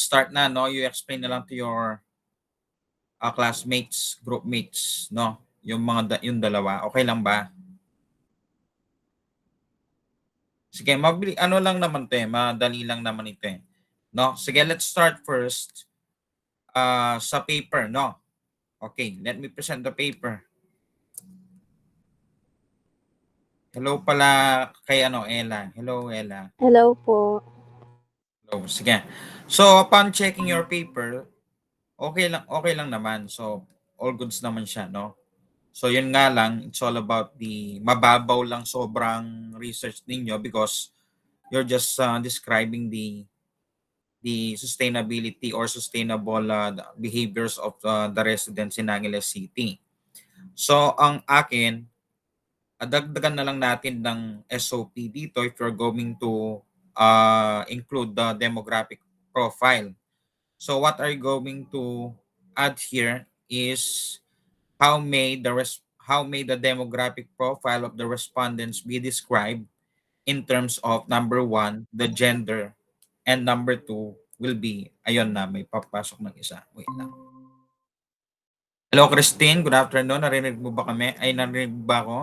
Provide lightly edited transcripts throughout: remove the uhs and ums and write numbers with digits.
let's start na, no? You explain na lang to your classmates, group mates, no? Yung yung dalawa, okay lang ba? Sige, ano lang naman 'to, madali lang naman ito, eh, no? Sige, let's start first, sa paper, no? Okay, let me present the paper. Hello pala kay Ella. Hello, Ella. Hello po. Hello, sige. So, upon checking your paper, okay lang naman. So, all goods naman siya, no? So, yun nga lang, it's all about the mababaw lang sobrang research ninyo because you're just describing the sustainability or sustainable behaviors of the residents in Angeles City. So, ang akin, dagdagan na lang natin ng SOP dito if you're going to include the demographic profile. So what are you going to add here is how may the demographic profile of the respondents be described in terms of number one, the gender, and number two will be, ayun na, may papasok ng isa. Wait lang. Hello, Christine. Good afternoon. Narinig mo ba kami? Ay, narinig ba ako?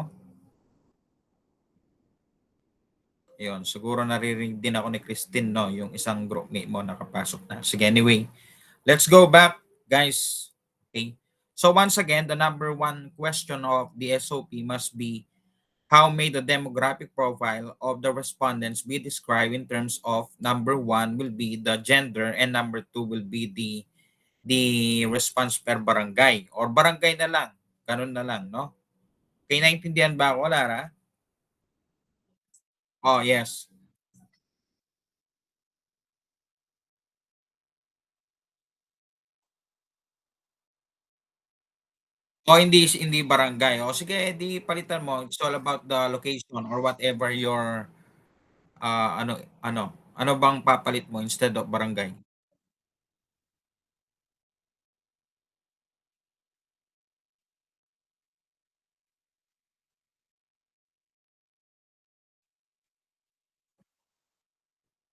Ayun, siguro naririnig din ako ni Christine, no? Yung isang groupmate mo nakapasok na. Sige, anyway. Let's go back, guys. Okay. So once again, the number one question of the SOP must be, how may the demographic profile of the respondents be described in terms of number one will be the gender and number two will be the response per barangay or barangay na lang. Ganun na lang, no? Okay, naintindihan ba ako, Lara? Oh, yes. O hindi barangay. O sige, di palitan mo. It's all about the location or whatever your ano ano ano bang papalit mo instead of barangay?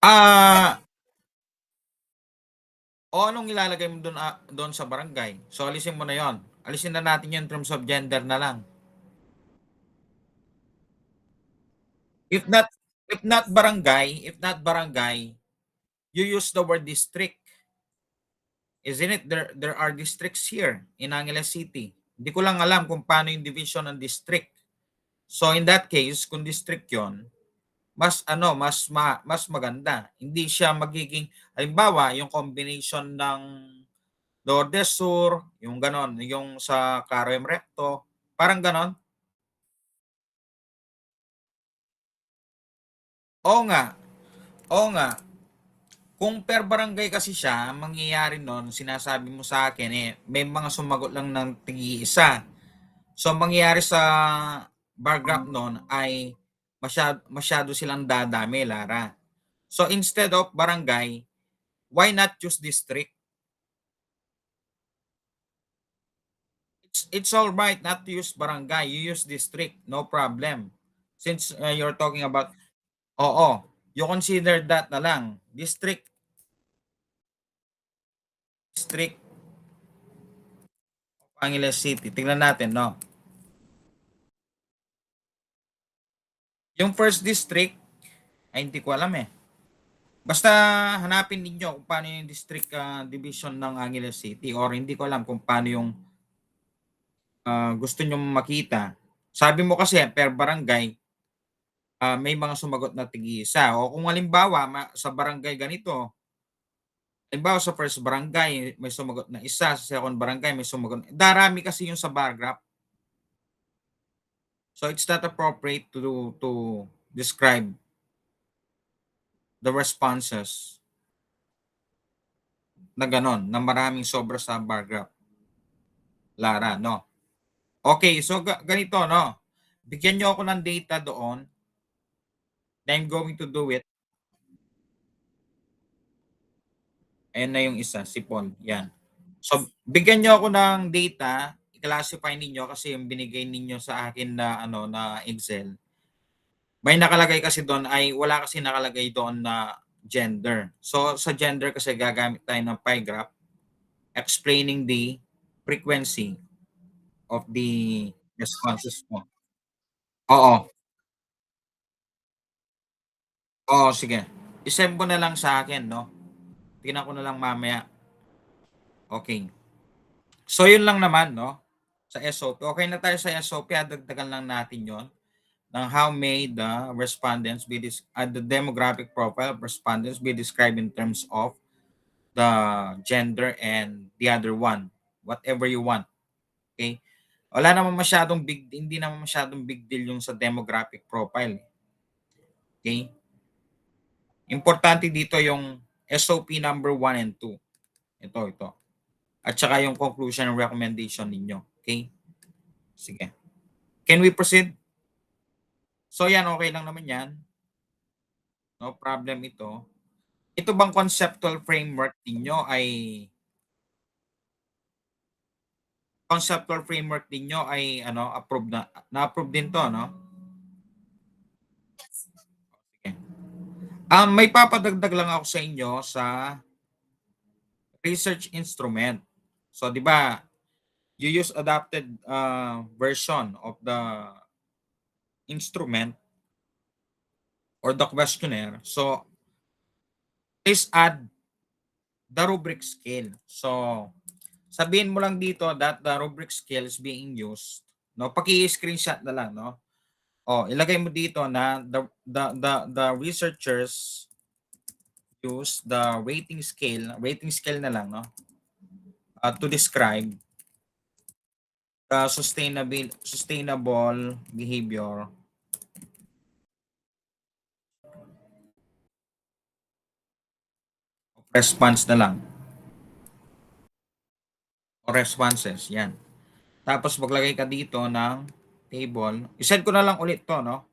Ah, o anong ilalagay mo doon sa barangay? So alisin mo na 'yon. Alisin na natin 'yung in terms of gender na lang. If not if not barangay, you use the word district. Isn't it? There are districts here in Angeles City. Hindi ko lang alam kung paano yung division ng district. So in that case, kung district 'yon, mas maganda. Hindi siya magiging halimbawa yung combination ng Lourdes Sur, yung ganon, yung sa Carem Recto, parang ganon. Oo nga, oo nga. Kung per barangay kasi siya, mangyayari nun, sinasabi mo sa akin, may mga sumagot lang ng tig-isa. So, mangyayari sa bar graph nun ay masyado silang dadami, Lara. So, instead of barangay, why not choose district? It's all right not to use barangay. You use district, no problem. Since you're talking about, oo, you consider that na lang. District Angeles City. Tingnan natin, no? Yung first district, ay hindi ko alam eh. Basta hanapin ninyo kung paano yung district division ng Angeles City or hindi ko alam kung paano yung gusto nyo makita. Sabi mo kasi per barangay, may mga sumagot na tig-isa. O kung halimbawa sa barangay ganito, halimbawa sa first barangay may sumagot na isa, sa second barangay may sumagot. Darami kasi yung sa bar graph. So it's not appropriate to describe the responses na ganon, na maraming sobra sa bar graph. Lara, no? Okay, so ganito, no? Bigyan nyo ako ng data doon. I'm going to do it. Ayan na yung isa, sipon. Yan. So, bigyan nyo ako ng data, i-classify ninyo kasi yung binigay ninyo sa akin na na Excel. May nakalagay kasi doon ay wala kasi nakalagay doon na gender. So, sa gender kasi gagamit tayo ng pie graph explaining the frequency of the responses mo. Oo. Oo, sige. I-send mo na lang sa akin, 'no? Tingnan ko na lang mamaya. Okay. So, yun lang naman, no, sa SOP. Okay na tayo sa SOP, dagdagan lang natin yon ng how may the respondents be the demographic profile of respondents be described in terms of the gender and the other one, whatever you want. Okay? Hindi naman masyadong big deal yung sa demographic profile. Okay? Importante dito yung SOP number 1 and 2. Ito. At saka yung conclusion and recommendation ninyo. Okay? Sige. Can we proceed? So yan, okay lang naman yan. No problem ito. Ito bang conceptual framework ninyo ay ano, na-approve din to, no? Okay. May papadagdag lang ako sa inyo sa research instrument. So, di ba, you use adapted version of the instrument or the questionnaire. So, please add the rubric scale. So, sabihin mo lang dito that the rubric scale is being used. No, paki-screenshot na lang, no? Ilagay mo dito na the researchers use the rating scale na lang, no? To describe the sustainable behavior of response na lang o responses, yan. Tapos maglagay ka dito ng table. I-send ko na lang ulit to, no?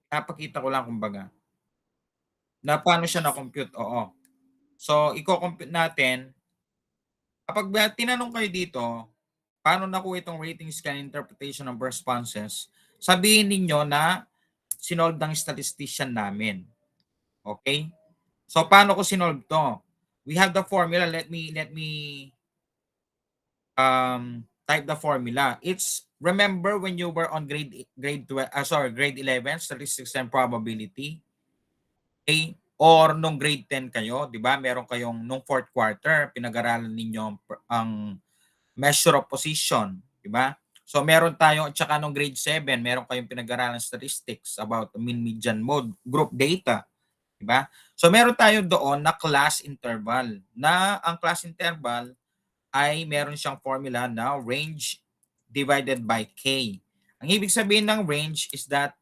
Napakita ko lang kumbaga na paano siya na-compute. Oo. So, i-compute natin. Kapag tinanong kayo dito, paano nakuha itong rating scale interpretation of responses, sabihin ninyo na sinolve ng statistician namin. Okay? So, paano ko sinolve to? We have the formula. Let me type the formula. It's remember when you were on grade 11 statistics and probability, okay? Or nung grade 10 kayo, 'di ba? Meron kayong nung fourth quarter pinag-aralan ninyo ang measure of position, 'di ba? So meron tayo at saka nung grade 7, meron kayong pinag-aralan statistics about mean median mode, group data, 'di ba? So meron tayo doon na class interval. Na ang class interval ay meron siyang formula na range divided by k. Ang ibig sabihin ng range is that,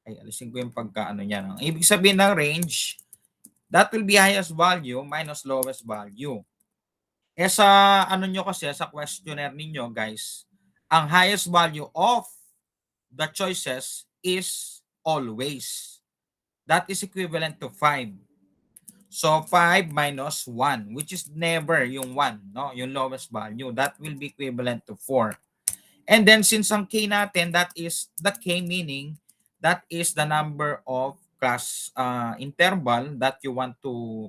ay alisin ko yung pagkaano niya. Ang ibig sabihin ng range, that will be highest value minus lowest value. Sa ano nyo kasi, sa questionnaire ninyo guys, ang highest value of the choices is always. That is equivalent to 5. So 5 minus 1, which is never yung 1, no? Yung lowest value. That will be equivalent to 4. And then since ang k natin, that is the k, meaning that is the number of class interval that you want to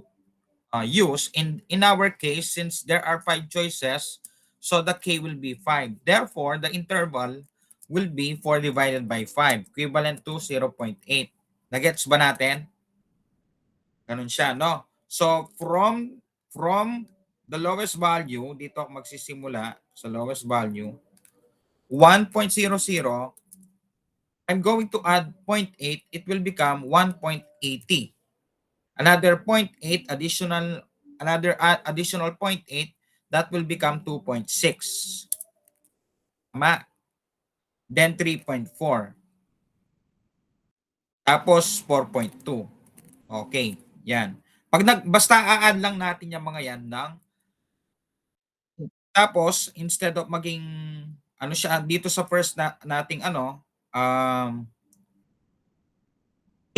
use. In our case, since there are 5 choices, so the k will be 5. Therefore, the interval will be 4 divided by 5, equivalent to 0.8. Nagets ba natin? Ganun siya, no? So, from the lowest value, dito ako magsisimula sa lowest value, 1.00, I'm going to add 0.8, it will become 1.80. Another 0.8 additional 0.8, that will become 2.6. Tama? Then 3.4. Tapos 4.2. Okay, yan. Basta a-add lang natin yung mga yan ng, tapos instead of maging ano siya dito sa first nating K,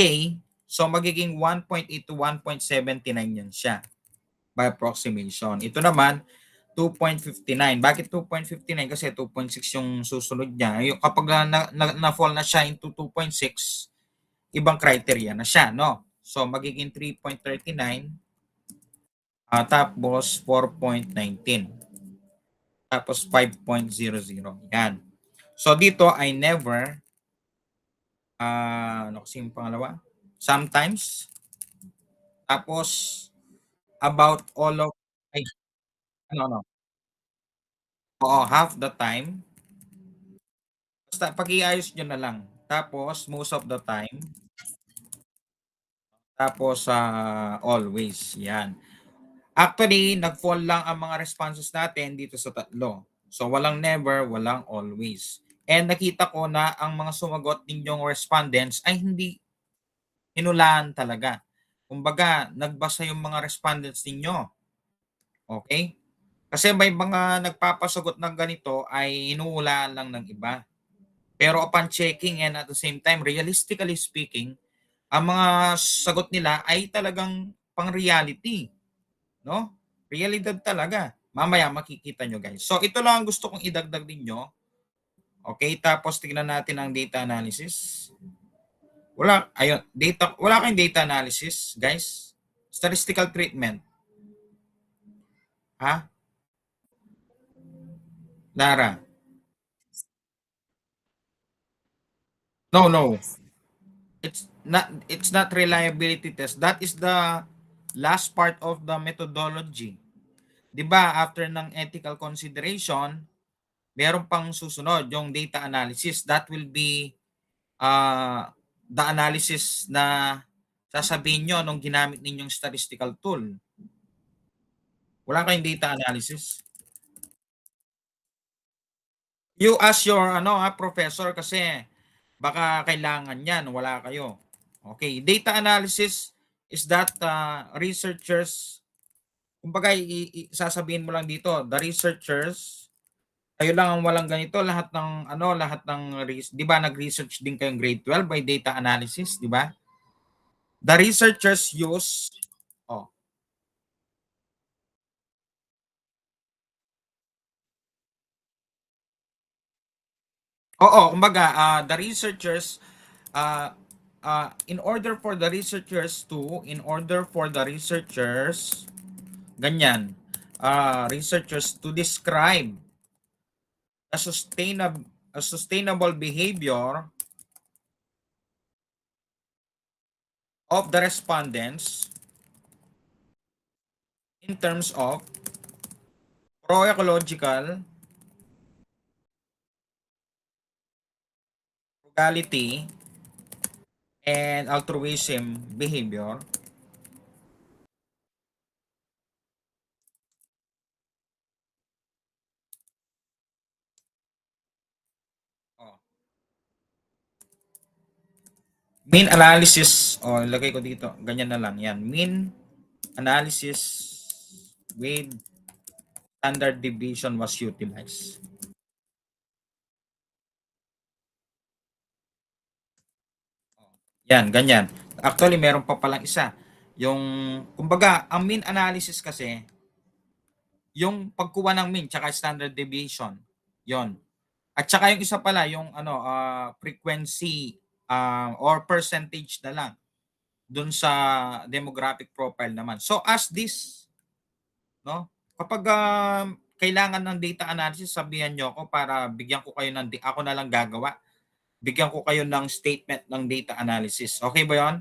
so magiging 1.8 to 1.79 yan siya by approximation. Ito naman 2.59. Bakit 2.59? Kasi 2.6 yung susunod niya. Yung kapag na-fall na siya into 2.6, ibang criteria na siya, no? So, magiging 3.39, tapos 4.19, tapos 5.00. Yan. So, dito I never, ano kasi yung pangalawa? Sometimes, tapos about all of, ay, ano, oo, half the time. Basta pag-iayos nyo na lang. Tapos, most of the time. Tapos, always. Yan. Actually, nag-fall lang ang mga responses natin dito sa tatlo. So, walang never, walang always. And nakita ko na ang mga sumagot ninyong respondents ay hindi hinulaan talaga. Kumbaga, nagbasa yung mga respondents ninyo. Okay? Kasi may mga nagpapasagot ng ganito ay hinuhulaan lang ng iba. Pero upon checking and at the same time, realistically speaking, ang mga sagot nila ay talagang pang-reality, no? Realidad talaga. Mamaya makikita nyo guys. So ito lang ang gusto kong idagdag ninyo. Okay, tapos tignan natin ang data analysis. Wala, ayun, wala kayong data analysis, guys. Statistical treatment. Ha? Lara? No, no. It's not reliability test. That is the last part of the methodology. 'Di ba? After ng ethical consideration, meron pang susunod yung data analysis. That will be the analysis na sasabihin nyo nung ginamit ninyong statistical tool. Wala kayong data analysis. You ask your professor kasi baka kailangan yan, wala kayo. Okay, data analysis is that researchers, kumbaga sasabihin mo lang dito, the researchers, kayo lang ang walang ganito, lahat ng 'di ba nag-research din kayong grade 12 by data analysis, 'di ba? The researchers use, oh, oo, kumbaga the researchers, uh, in order for the researchers, ganyan, researchers to describe a sustainable behavior of the respondents in terms of pro-ecological, frugality, and altruism behavior. Oh. Mean analysis, ilagay ko dito, ganyan na lang, yan. Mean analysis with standard deviation was utilized. Yan, ganyan. Actually, meron pa palang isa. Yung, kumbaga, ang mean analysis kasi, yung pagkuha ng mean tsaka standard deviation. Yon. At saka yung isa pala, yung frequency or percentage na lang dun sa demographic profile naman. So as this, no? Kapag kailangan ng data analysis, sabihan nyo ako para bigyan ko kayo ako na lang gagawa. Bigyan ko kayo ng statement ng data analysis. Okay ba 'yon?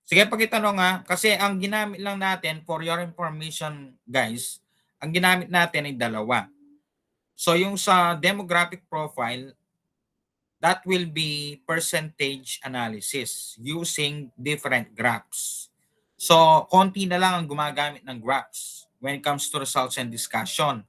Sige, pakitanong nga, kasi ang ginamit lang natin for your information, guys, ang ginamit natin ay dalawa. So yung sa demographic profile, that will be percentage analysis using different graphs. So, konti na lang ang gumagamit ng graphs when it comes to results and discussion.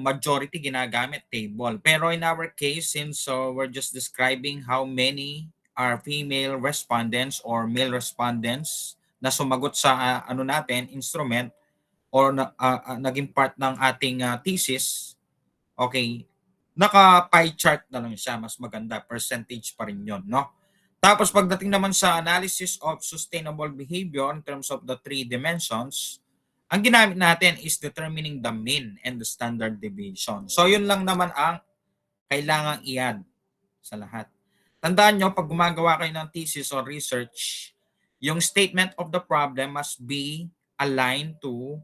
Majority ginagamit table. Pero in our case, since we're just describing how many are female respondents or male respondents na sumagot sa instrument or naging part ng ating thesis, okay, naka-pie chart na lang siya, mas maganda, percentage pa rin yun, no? Tapos pagdating naman sa analysis of sustainable behavior in terms of the three dimensions, ang ginamit natin is determining the mean and the standard deviation. So yun lang naman ang kailangang i-add sa lahat. Tandaan nyo, pag gumagawa kayo ng thesis or research, yung statement of the problem must be aligned to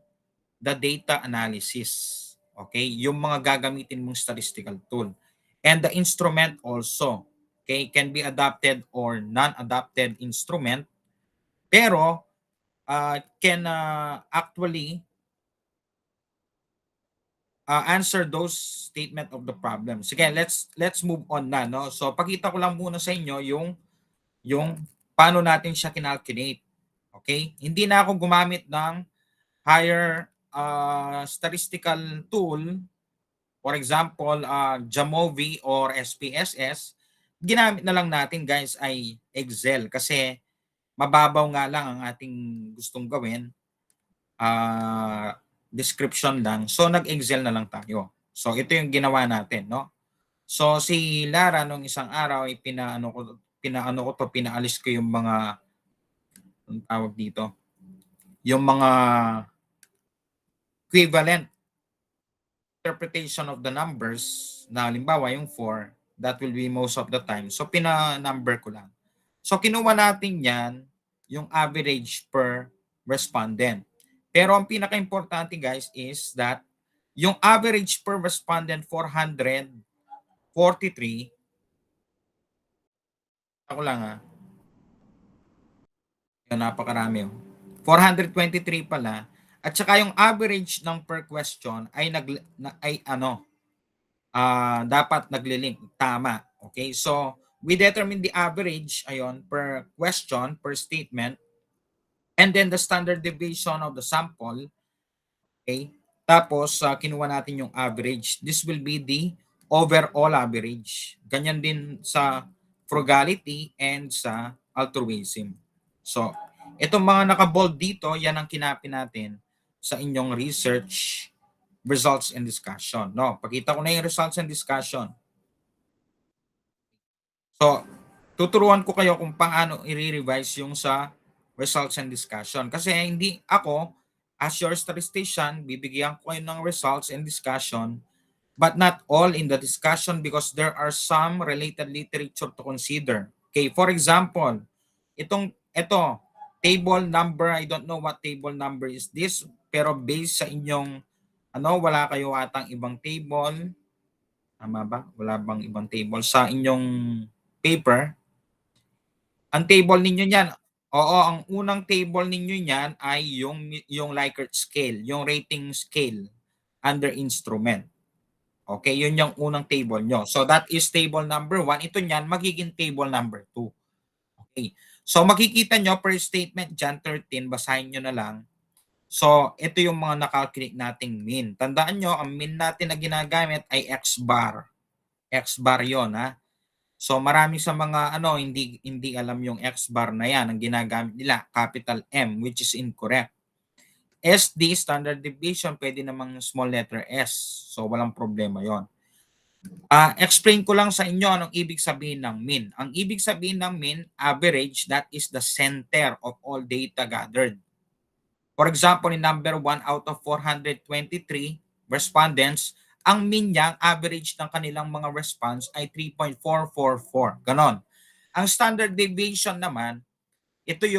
the data analysis. Okay? Yung mga gagamitin mong statistical tool. And the instrument also, okay, can be adapted or non-adapted instrument, pero can actually answer those statement of the problem. Sige, let's move on na, no? So pakita ko lang muna sa inyo yung paano natin siya kinalculate. Okay? Hindi na ako gumamit ng higher statistical tool, for example, Jamovi or SPSS. Ginamit na lang natin, guys, ay Excel kasi mababaw nga lang ang ating gustong gawin. Description lang. So nag-Excel na lang tayo. So ito yung ginawa natin, no? So si Lara nung isang araw ay pinaalis ko yung mga, ang tawag dito, yung mga equivalent interpretation of the numbers na halimbawa yung 4, that will be most of the time. So pina-number ko lang. So kinuha natin yan, yung average per respondent. Pero ang pinaka-importante, guys, is that yung average per respondent 443, ako lang yun, napakarami. 423 pala. At saka yung average ng per question ay dapat naglilink tama. Okay? So we determine the average ayon per question, per statement, and then the standard deviation of the sample. Okay? Tapos kinuha natin yung average. This will be the overall average. Ganyan din sa frugality and sa altruism. So, itong mga naka-bold dito, yan ang kinapin natin sa inyong research results and discussion. No, pakita ko na yung results and discussion. So, tuturuan ko kayo kung paano i-revise yung sa results and discussion. Kasi hindi ako, as your statistician, bibigyan ko kayo ng results and discussion, but not all in the discussion because there are some related literature to consider. Okay, for example, ito, table number, I don't know what table number is this, pero based sa inyong, wala kayo atang ibang table, tama ba? Wala bang ibang table sa inyong paper? Ang table ninyo niyan, oo, ang unang table ninyo niyan ay yung Likert scale, yung rating scale under instrument. Okay, yun yung unang table nyo. So that is table number 1. Ito niyan magiging table number 2. Okay. So makikita nyo per statement dyan 13, basahin nyo na lang. So ito yung mga nakalculate nating mean. Tandaan nyo, ang mean natin na ginagamit ay X bar. X bar yon, ha. So marami sa mga hindi alam yung X bar na yan. Ang ginagamit nila capital M, which is incorrect. SD, standard deviation, pwede namang small letter S. So walang problema yon. Explain ko lang sa inyo anong ibig sabihin ng mean. Ang ibig sabihin ng mean, average, that is the center of all data gathered. For example, in number 1 out of 423 respondents, ang mean niya, average ng kanilang mga response ay 3.444. Ganon. Ang standard deviation naman, ito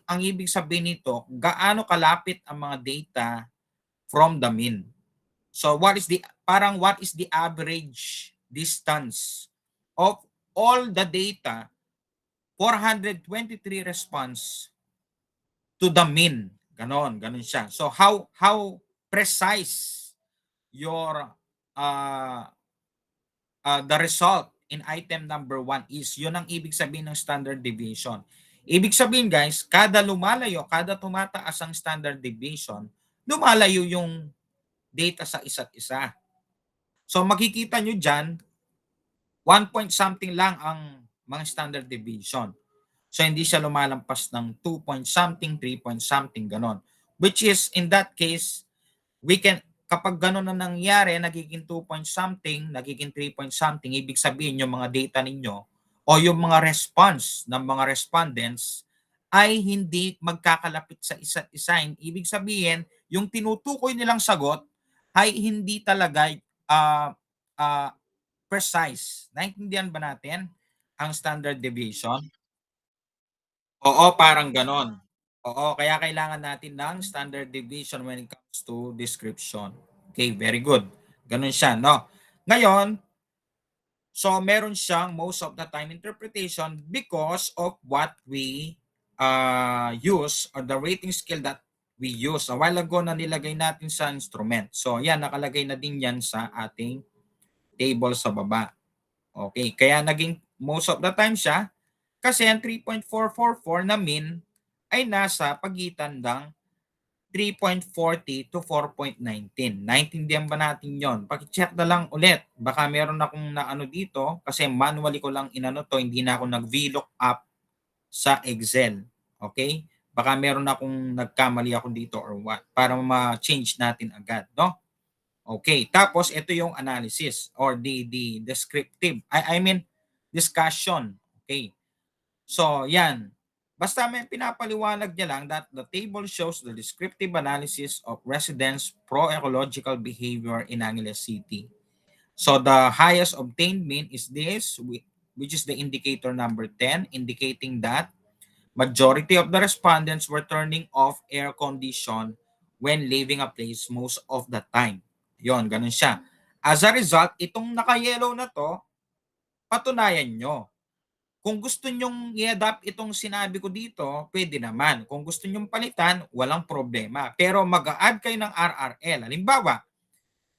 ang ibig sabihin nito, gaano kalapit ang mga data from the mean. So what is the average distance of all the data 423 response to the mean? Ganon siya. So how precise your the result in item number 1 is, yun ang ibig sabihin ng standard deviation. Ibig sabihin, guys, kada tumataas ang standard deviation, lumalayo yung data sa isa't isa. So makikita nyo dyan, 1 point something lang ang mga standard deviation. So hindi siya lumalampas ng 2 point something, 3 point something, ganon. Which is, in that case, kapag ganon na nangyari, nagiging 2 point something, nagiging 3 point something, ibig sabihin yung mga data ninyo o yung mga response ng mga respondents ay hindi magkakalapit sa isa't isa. Ibig sabihin, yung tinutukoy nilang sagot ay hindi talaga uh, uh, precise. Naintindihan ba natin? ang standard deviation? Oo, parang gano'n. Oo, kaya kailangan natin ng standard deviation when it comes to description. Okay, very good. Gano'n siya 'no. Ngayon, so meron siyang most of the time interpretation because of what we, use or the rating scale that we use. A while ago na nilagay natin sa instrument. So 'yan, nakalagay na din 'yan sa ating table sa baba. Okay, kaya naging most of the time siya kasi ang 3.444 na mean ay nasa pagitan ng 3.40 to 4.19. Naintindihan ba natin yon? Paki-check na lang ulit. Baka meron akong naano dito kasi manually ko lang inano 'to, hindi na ako nag-VLOOKUP sa Excel. Okay? Baka meron akong nagkamali ako dito or what para ma-change natin agad, no? Okay, tapos ito yung analysis or the descriptive. I mean discussion. Okay. So, yan. Basta may pinapaliwanag niya lang that the table shows the descriptive analysis of residents' pro-ecological behavior in Angeles City. So, the highest obtained mean is this, which is the indicator number 10, indicating that majority of the respondents were turning off air condition when leaving a place most of the time. Yon, ganun siya. As a result, itong naka-yellow na to, patunayan nyo kung gusto nyong i-adapt itong sinabi ko dito, pwede naman. Kung gusto nyong palitan, walang problema. Pero mag-a-add kayo ng RRL. Halimbawa,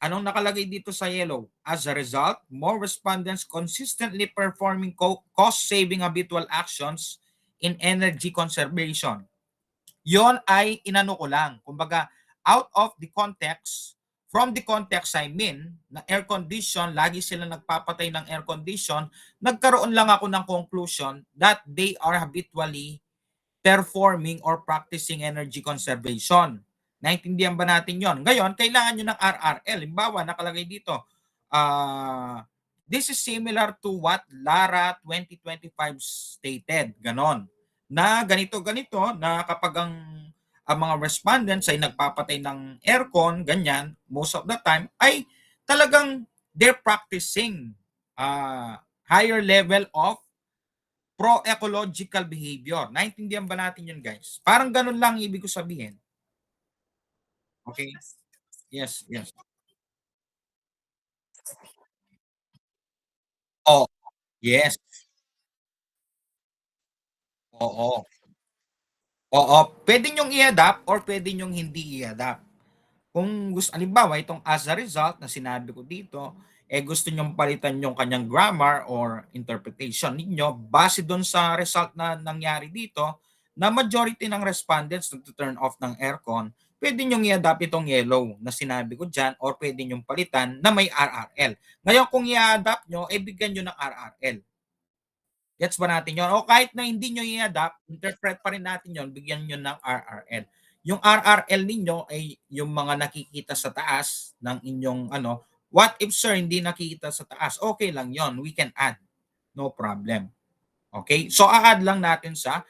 anong nakalagay dito sa yellow? As a result, more respondents consistently performing cost-saving habitual actions in energy conservation. Yon ay inano ko lang. Kumbaga, out of the context, from the context I mean, na air condition, lagi sila nagpapatay ng air condition, nagkaroon lang ako ng conclusion that they are habitually performing or practicing energy conservation. Naintindihan ba natin yon? Ngayon, kailangan nyo ng RRL. Halimbawa, nakalagay dito, this is similar to what Lara 2025 stated. Ganon. Na ganito-ganito, na kapag ang mga respondents ay nagpapatay ng aircon, ganyan, most of the time, ay talagang they're practicing higher level of pro-ecological behavior. Naintindihan ba natin yun, guys? Parang ganun lang ibig ko sabihin. Okay? Yes, yes. Oh, yes. Oo. Oo. Pwede nyong i-adapt or pwede nyong hindi i-adapt. Kung gusto, halimbawa, itong as a result na sinabi ko dito, gusto nyong palitan yung kanyang grammar or interpretation ninyo base doon sa result na nangyari dito na majority ng respondents nag-turn off ng aircon, pwede nyong i-adapt itong yellow na sinabi ko dyan or pwede nyong palitan na may RRL. Ngayon, kung i-adapt nyo, bigyan nyo ng RRL. Gets ba natin yun? O kahit na hindi nyo i-adapt, interpret pa rin natin yon, bigyan nyo ng RRL. Yung RRL ninyo ay yung mga nakikita sa taas ng inyong ano. What if sir hindi nakikita sa taas? Okay lang yon, we can add. No problem. Okay? So a-add lang natin sa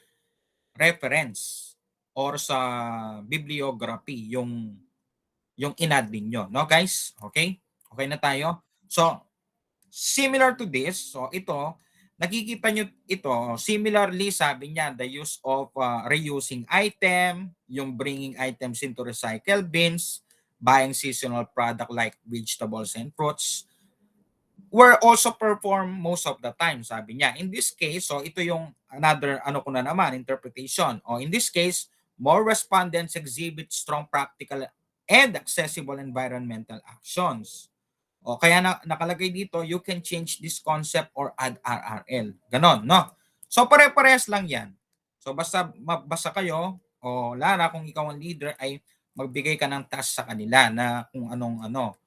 reference or sa bibliography yung in-add ninyo, no guys? Okay? Okay na tayo? So similar to this, so ito, nakikita nyo ito, similarly sabi niya, the use of reusing item, yung bringing items into recycle bins, buying seasonal product like vegetables and fruits, were also performed most of the time, sabi niya. In this case, so ito yung another, ano ko na naman, interpretation. O in this case, more respondents exhibit strong practical and accessible environmental actions. O kaya nakalagay dito, you can change this concept or add RRL. Ganon, no? So pare-parehas lang yan. So basta mabasa kayo, o Lara, kung ikaw ang leader, ay magbigay ka ng task sa kanila na kung anong ano.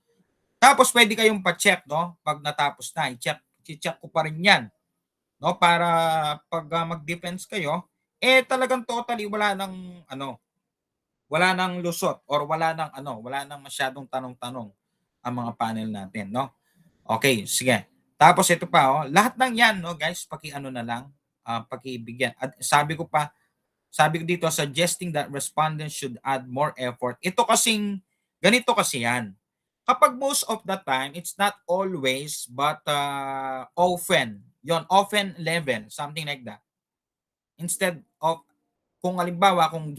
Tapos pwede kayong pa-check, no? Pag natapos na, i-check ko pa rin yan. No? Para pag mag-defense kayo, talagang totally wala nang lusot or wala nang masyadong tanong-tanong ang mga panel natin, no? Okay, sige. Tapos ito pa, lahat ng 'yan, no, guys, paki-ano na lang, pakibigyan. At sabi ko dito, suggesting that respondents should add more effort. Ito kasing ganito kasi 'yan. Kapag most of the time, it's not always but often Yon, often level, something like that. Instead of kung halimbawa kung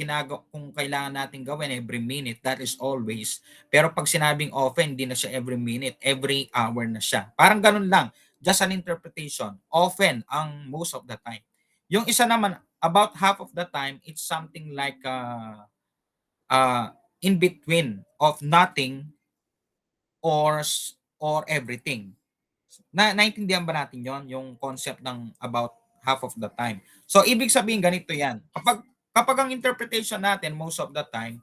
kailangan natin gawin every minute, that is always. Pero pag sinabing often, hindi na siya every minute, every hour na siya. Parang ganun lang, just an interpretation. Often ang most of the time. Yung isa naman, about half of the time, it's something like in between of nothing or everything. Naintindihan ba natin yon, yung concept ng about half of the time? So ibig sabihin ganito 'yan. Kapag ang interpretation natin most of the time,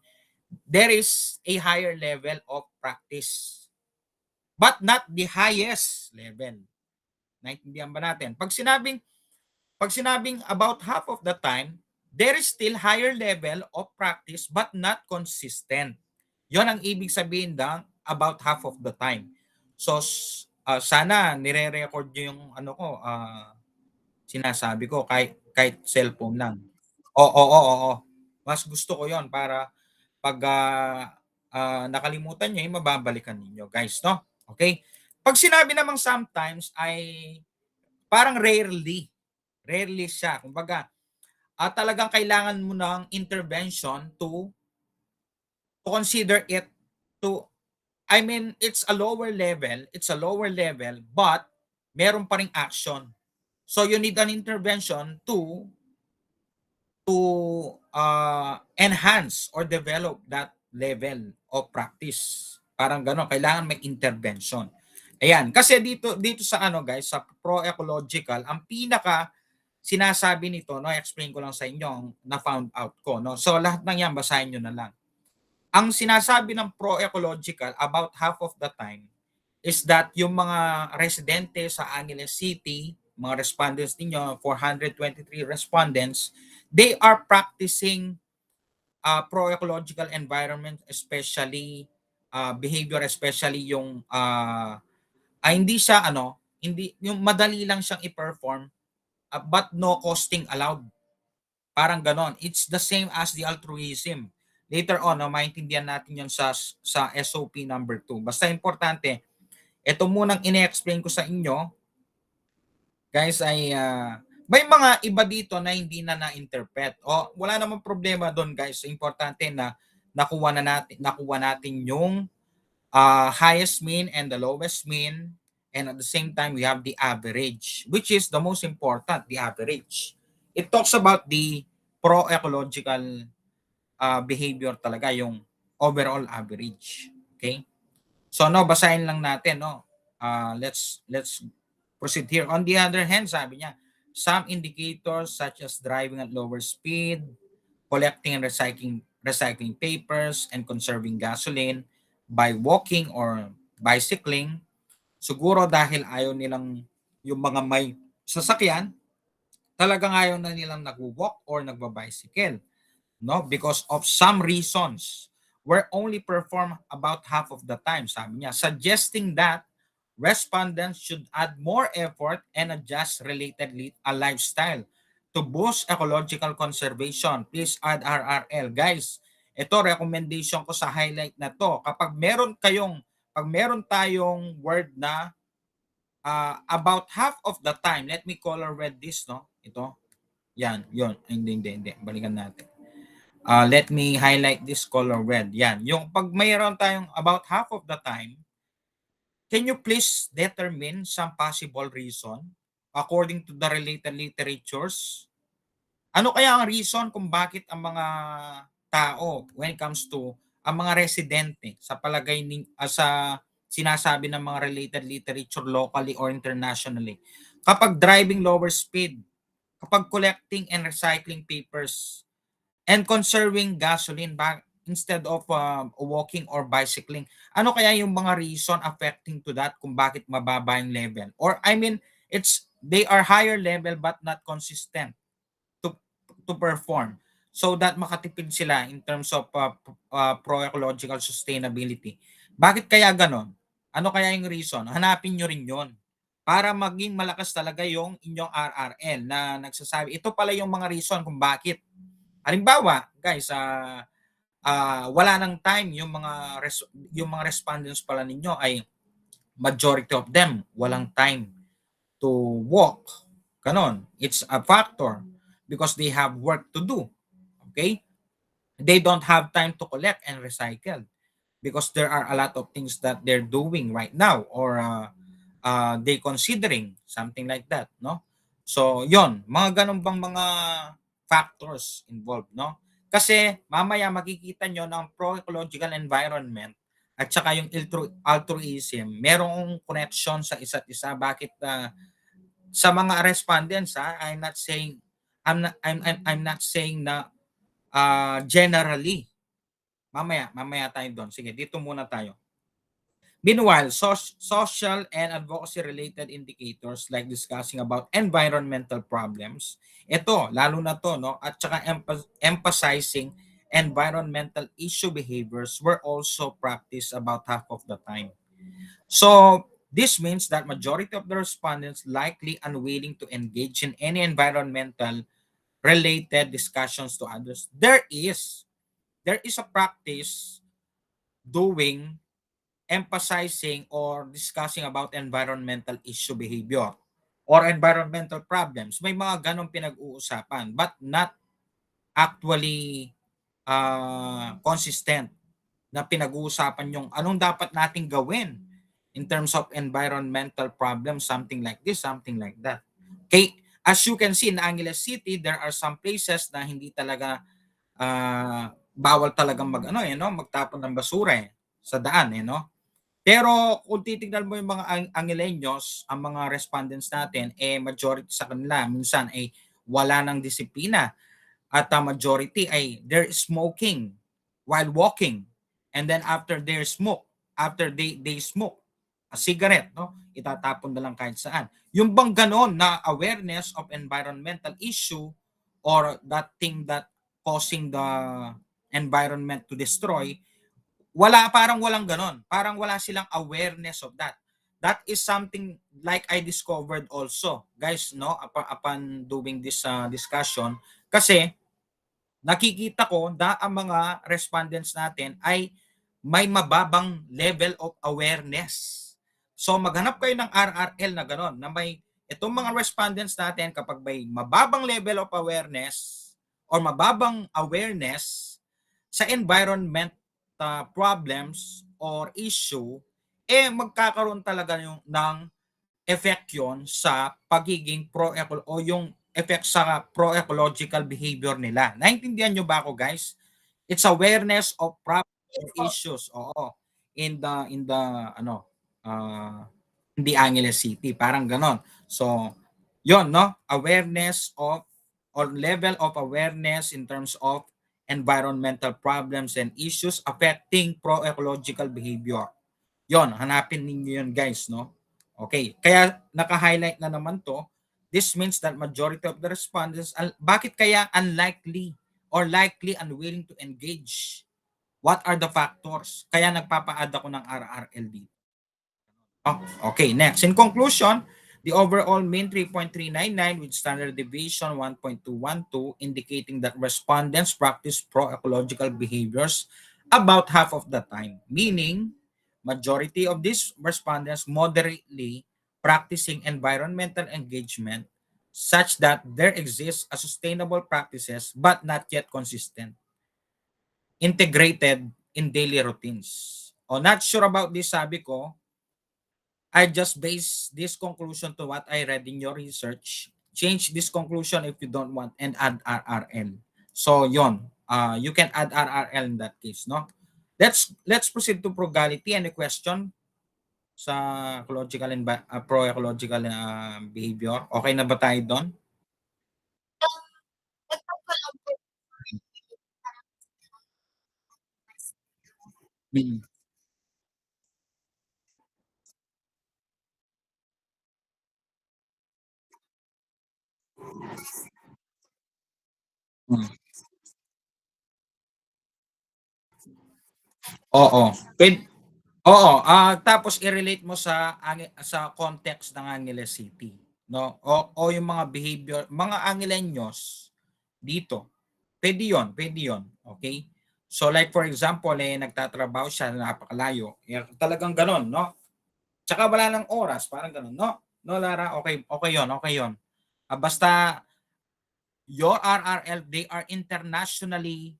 there is a higher level of practice, but not the highest level. Naintindihan ba natin? Pag sinabing about half of the time, there is still higher level of practice but not consistent. 'Yon ang ibig sabihin ng about half of the time. So sana nire-record niyo yung ano ko, sinasabi ko kahit cellphone lang. Oo, oo, oo. Mas gusto ko 'yon para pag nakalimutan niyo, mababalikan ninyo, guys, 'no? Okay? Pag sinabi namang sometimes ay parang rarely siya. Kumbaga, talagang kailangan mo ng intervention to consider it to I mean, it's a lower level, but meron pa ring action. So you need an intervention to enhance or develop that level of practice. Parang gano'n, kailangan may intervention. Ayan, kasi dito sa ano guys, sa pro-ecological, ang pinaka sinasabi nito, no, explain ko lang sa inyo ang na-found out ko, no. So lahat ng 'yan basahin niyo na lang. Ang sinasabi ng pro-ecological about half of the time is that yung mga residente sa Angeles City, mga respondents ninyo, 423 respondents, they are practicing pro-ecological environment, especially behavior, especially yung hindi siya hindi yung madali lang siyang i-perform, but no costing allowed. Parang ganon. It's the same as the altruism. Later on, maintindihan natin yun sa SOP number 2. Basta importante, ito munang ine-explain ko sa inyo, guys, ay may mga iba dito na hindi na na-interpret. Wala namang problema doon, guys. Importante na nakuha natin yung highest mean and the lowest mean, and at the same time we have the average, which is the most important, the average. It talks about the pro-ecological behavior talaga, yung overall average. Okay? So no, basahin lang natin, no. Let's proceed here. On the other hand, sabi niya, some indicators such as driving at lower speed, collecting and recycling papers, and conserving gasoline by walking or bicycling, siguro dahil ayaw nilang yung mga may sasakyan, talagang ayaw na nilang nagwo-walk or nagba-bicycle, no, because of some reasons were only performed about half of the time, sabi niya, suggesting that respondents should add more effort and adjust related lifestyle to boost ecological conservation. Please add RRL. Guys, ito recommendation ko sa highlight na to. Pag meron tayong word na about half of the time, let me color red this, no? Ito. Yan, yon. Hindi. Balikan natin. Let me highlight this color red. Yan. Yung pag mayroon tayong about half of the time, can you please determine some possible reason according to the related literatures? Ano kaya ang reason kung bakit ang mga tao, when it comes to ang mga residente, sa palagay sa sinasabi ng mga related literature locally or internationally, kapag driving lower speed, kapag collecting and recycling papers, and conserving gasoline instead of walking or bicycling. Ano kaya yung mga reason affecting to that kung bakit mababa yung level? Or I mean, they are higher level but not consistent to to perform, so that makatipid sila in terms of pro-ecological sustainability. Bakit kaya ganon? Ano kaya yung reason? Hanapin nyo rin yon para maging malakas talaga yung inyong RRL na nagsasabi. Ito pala yung mga reason kung bakit. Halimbawa, guys, wala nang time yung mga respondents pala ninyo ay majority of them walang time to walk. Ganon. It's a factor because they have work to do. Okay? They don't have time to collect and recycle because there are a lot of things that they're doing right now, or they considering something like that, no? So yon, mga ganun bang mga factors involved, no? Kasi mamaya makikita nyo ng pro-ecological environment at saka yung altruism, merong connection sa isa't isa. Bakit sa mga respondents, I'm not saying I'm not saying na generally. Mamaya tayo doon. Sige, dito muna tayo. Meanwhile, social and advocacy-related indicators like discussing about environmental problems, ito, lalo na to, no? At saka emphasizing environmental issue behaviors were also practiced about half of the time. So, this means that majority of the respondents likely unwilling to engage in any environmental related discussions to others. There is a practice doing emphasizing or discussing about environmental issue behavior or environmental problems. May mga ganong pinag-uusapan but not actually consistent na pinag-uusapan yung anong dapat nating gawin in terms of environmental problems, something like this, something like that. Okay, as you can see in Angeles City, there are some places na hindi talaga bawal talagang magtapon ng basura sa daan, Pero kung titignan mo yung mga Angeleños, ang mga respondents natin, majority sa kanila minsan ay wala ng disiplina at majority ay they're smoking while walking, and then after they smoke a cigarette, no, itatapon na lang kahit saan. Yung bang ganon na awareness of environmental issue or that thing that causing the environment to destroy, parang walang ganon. Parang wala silang awareness of that. That is something like I discovered also, guys, no, upon doing this discussion. Kasi nakikita ko na ang mga respondents natin ay may mababang level of awareness. So maghanap kayo ng RRL na ganon, na may itong mga respondents natin kapag may mababang level of awareness or mababang awareness sa environment problems or issue, magkakaroon talaga ng effect yon sa pagiging o yung effect sa pro-ecological behavior nila. Naintindihan nyo ba ako, guys? It's awareness of problems or issues. Oo. In the Angeles City, parang ganon. So, yon, no? Awareness of or level of awareness in terms of environmental problems and issues affecting pro-ecological behavior. Yon, hanapin ninyo yun, guys, no? Okay, kaya naka-highlight na naman to. This means that majority of the respondents, bakit kaya unlikely or likely unwilling to engage? What are the factors? Kaya nagpapa-add ako ng RRL dito. Oh, okay, next. In conclusion, the overall mean 3.399 with standard deviation 1.212 indicating that respondents practice pro-ecological behaviors about half of the time, meaning majority of these respondents moderately practicing environmental engagement such that there exists a sustainable practices but not yet consistent, integrated in daily routines. O not sure about this, sabi ko, I just base this conclusion to what I read in your research. Change this conclusion if you don't want and add RRL. So yon, you can add RRL in that case, no? Let's proceed to frugality. Any question sa ecological and pro-ecological behavior? Okay na ba tayo doon? Mm. Mm. Oo. Oo, tapos i-relate mo sa context ng Angeles City, no? O yung mga behavior, mga Angeleños dito. Pwede 'yon, okay? So like for example, nagtatrabaho siya napakalayo, talagang gano'n, no? Tsaka wala ng oras, parang gano'n, no? No, Lara, okay, okay 'yon, okey 'yon. Basta your RRL, they are internationally,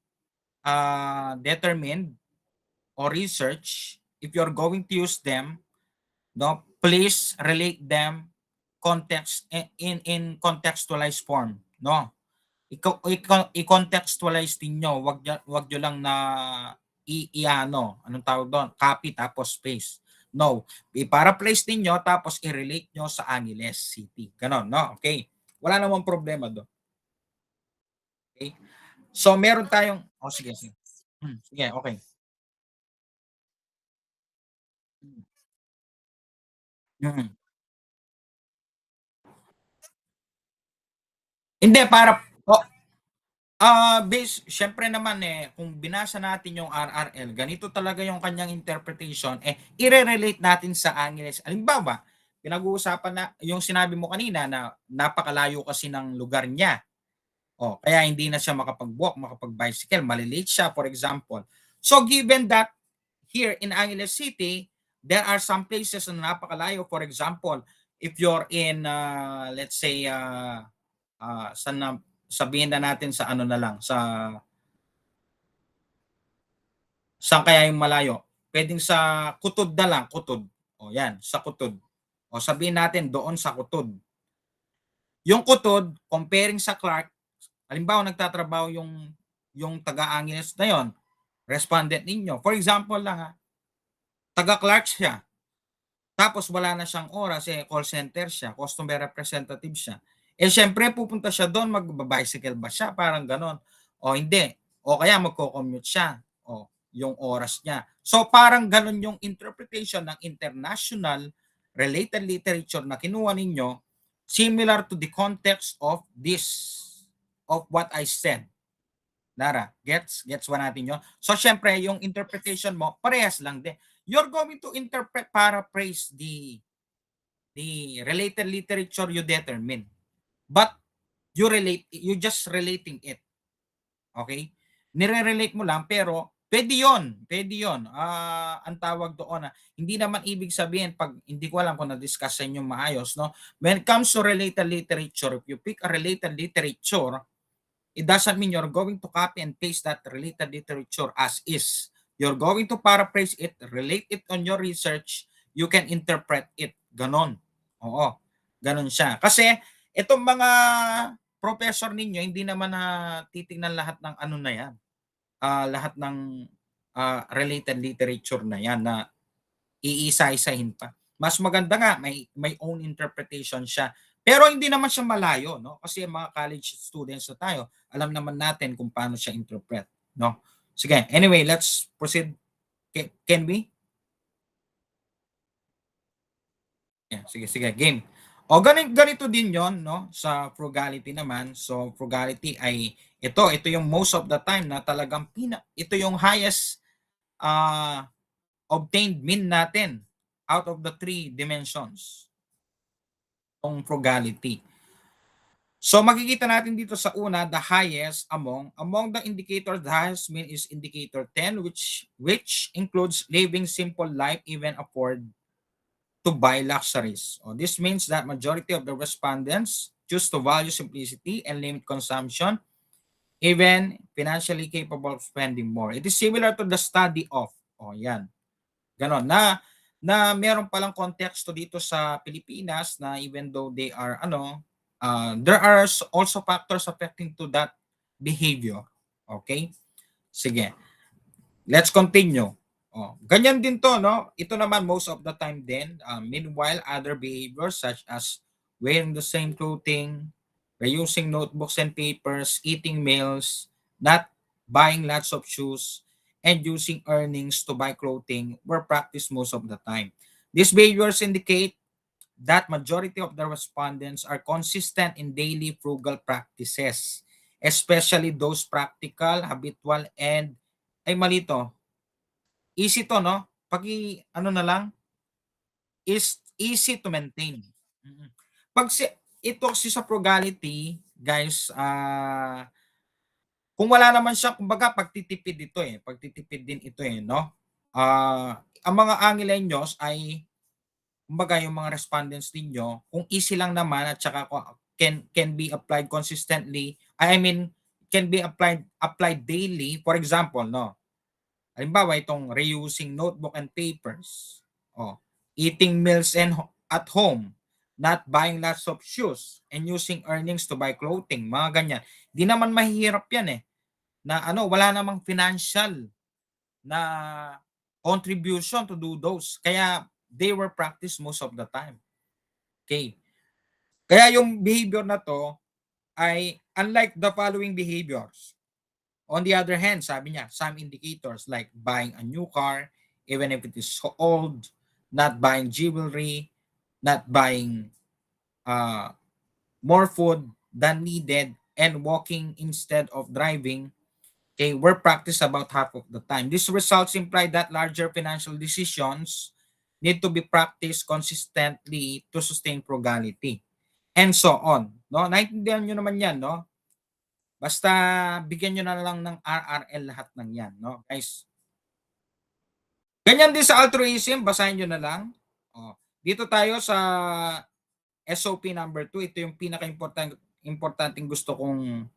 determined or research. If you're going to use them, no, please relate them context in contextualized form, no? I-contextualize ninyo, wag niyo lang na i-ano, anong tawag do'n, copy tapos paste. No, i-paraphrase ninyo tapos i-relate niyo sa Angeles City, gano'n, no? Okay. Wala namang problema do'n, okey. So meron tayong sige, sige. Sige, okey. Mm. Hindi para siyempre naman, kung binasa natin yung RRL, ganito talaga yung kanyang interpretation, ire-relate natin sa Angeles. Halimbawa, pinag-uusapan na yung sinabi mo kanina na napakalayo kasi ng lugar niya. Kaya hindi na siya makapag-walk, makapag-bicycle, mali siya, for example. So given that here in Angeles City, there are some places na napakalayo. For example, if you're in, let's say, saan na sabihin na natin sa ano na lang, saan kaya yung malayo? Puwedeng sa Kutod na lang, Kutod. 'Yan, sa Kutod. Sabihin natin doon sa Kutod. Yung Kutod, comparing sa Clark, halimbawa nagtatrabaho yung taga-Angeles na yun, respondent ninyo. For example lang, taga-Clark siya, tapos wala na siyang oras, call center siya, customer representative siya. Siyempre pupunta siya do'n, magba-bicycle ba siya, parang gano'n, o hindi. O kaya magco-commute siya, yung oras niya. So parang gano'n yung interpretation ng international related literature na kinuha ninyo, similar to the context of this, of what I said. Lara, gets ba natin 'yon? So siyempre yung interpretation mo parehas lang din. You're going to interpret, paraphrase the related literature you determine. But you just relating it, okay? Nire-relate mo lang pero puwede 'yon. Ang tawag doon, hindi naman ibig sabihin 'pag hindi ko alam kung na-discuss sa inyo maayos, 'no? When it comes to related literature, if you pick a related literature, it doesn't mean you're going to copy and paste that related literature as is. You're going to paraphrase it, relate it on your research, you can interpret it. Ganon. Oo, ganon siya. Kasi itong mga professor ninyo, hindi naman na titignan lahat ng ano na yan, lahat ng related literature na yan na iisa-isahin pa. Mas maganda nga may own interpretation siya. Pero hindi naman siya malayo, no? Kasi mga college students na tayo, alam naman natin kung paano siya interpret, no? Sige, anyway, let's proceed. Can we? Yeah, sige, sige, game. Ganito din 'yon, no, sa frugality naman. So frugality ay ito yung most of the time na talagang ito yung highest, ah, obtained mean natin out of the three dimensions, yung frugality. So makikita natin dito sa una, the highest among the indicators, the highest mean is indicator 10, which includes living simple life, even afford to buy luxuries. This means that majority of the respondents choose to value simplicity and limit consumption, even financially capable of spending more. It is similar to the study of, yan, ganon, na meron palang konteksto dito sa Pilipinas na even though they are there are also factors affecting to that behavior. Okay? Sige. Let's continue. Ganyan din to, no? Ito naman most of the time din. Meanwhile, other behaviors such as wearing the same clothing, reusing notebooks and papers, eating meals, not buying lots of shoes, and using earnings to buy clothing were practiced most of the time. These behaviors indicate that majority of the respondents are consistent in daily frugal practices, especially those practical, habitual, and ay malito. Easy to, no? Ano na lang, is easy to maintain. Mm. Pag si ito kasi sa frugality, guys, kung wala naman siya, kumbaga pagtitipid ito, pagtitipid din ito, no? Ang mga Angelenos ay kumbaga yung mga respondents ninyo, kung easy lang naman at saka can be applied consistently, I mean, can be applied daily. For example, no, halimbawa itong reusing notebook and papers, oh, eating meals at home, not buying lots of shoes, and using earnings to buy clothing, mga ganyan. Di naman mahihirap yan eh, na ano, wala namang financial na contribution to do those. Kaya they were practiced most of the time. Okay. Kaya yung behavior na to ay unlike the following behaviors. On the other hand, sabi niya, some indicators like buying a new car, even if it is so old, not buying jewelry, not buying uh, more food than needed, and walking instead of driving, okay, were practiced about half of the time. These results imply that larger financial decisions need to be practiced consistently to sustain frugality. And so on. No? Naintindihan nyo naman yan, no? Basta bigyan nyo na lang ng RRL lahat ng yan, no? Guys, ganyan din sa altruism, basahin nyo na lang. Oh, dito tayo sa SOP number 2. Ito yung pinaka-importanting gusto kong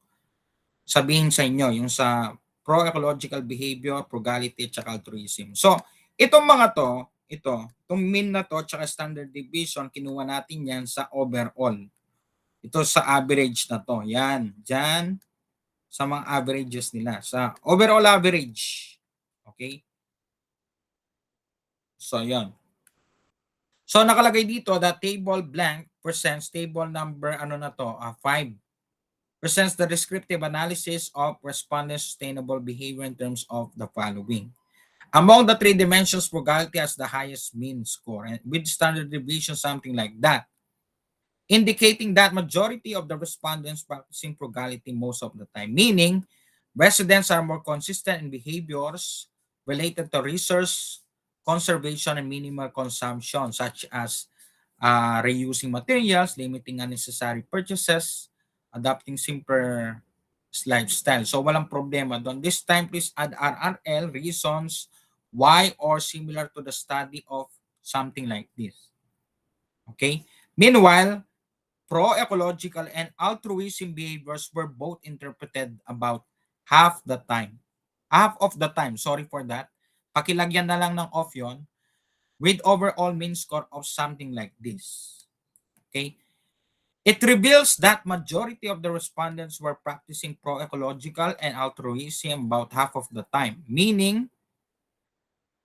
sabihin sa inyo, yung sa pro-ecological behavior, frugality, at altruism. So, itong mga to, itong mean na to, tsaka standard deviation, kinuha natin yan sa overall. Ito sa average na to. Yan, dyan, sa mga averages nila. Sa overall average. Okay? So, yan. So, nakalagay dito, the table blank presents table number, ano na to, 5. Presents the descriptive analysis of respondent sustainable behavior in terms of the following. Among the 3 dimensions, frugality has the highest mean score, and with standard deviation, something like that, indicating that majority of the respondents practicing frugality most of the time, meaning residents are more consistent in behaviors related to resource conservation and minimal consumption, such as reusing materials, limiting unnecessary purchases, adopting simpler lifestyle. So walang problema doon. This time, please add RRL, reasons, why, or similar to the study of something like this. Okay? Meanwhile, pro-ecological and altruism behaviors were both interpreted about half the time. Half of the time, sorry for that. Pakilagyan na lang ng off yon, with overall mean score of something like this. Okay? It reveals that majority of the respondents were practicing pro-ecological and altruism about half of the time, meaning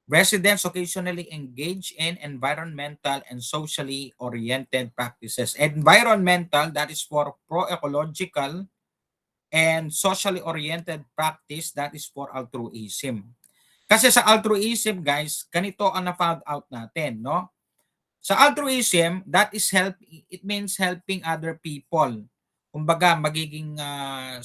residents occasionally engage in environmental and socially oriented practices. Environmental, that is for pro-ecological, and socially oriented practice, that is for altruism. Kasi sa altruism, guys, ganito ang na-found out natin, no? Sa altruism, that is it means helping other people. Kumbaga, magiging,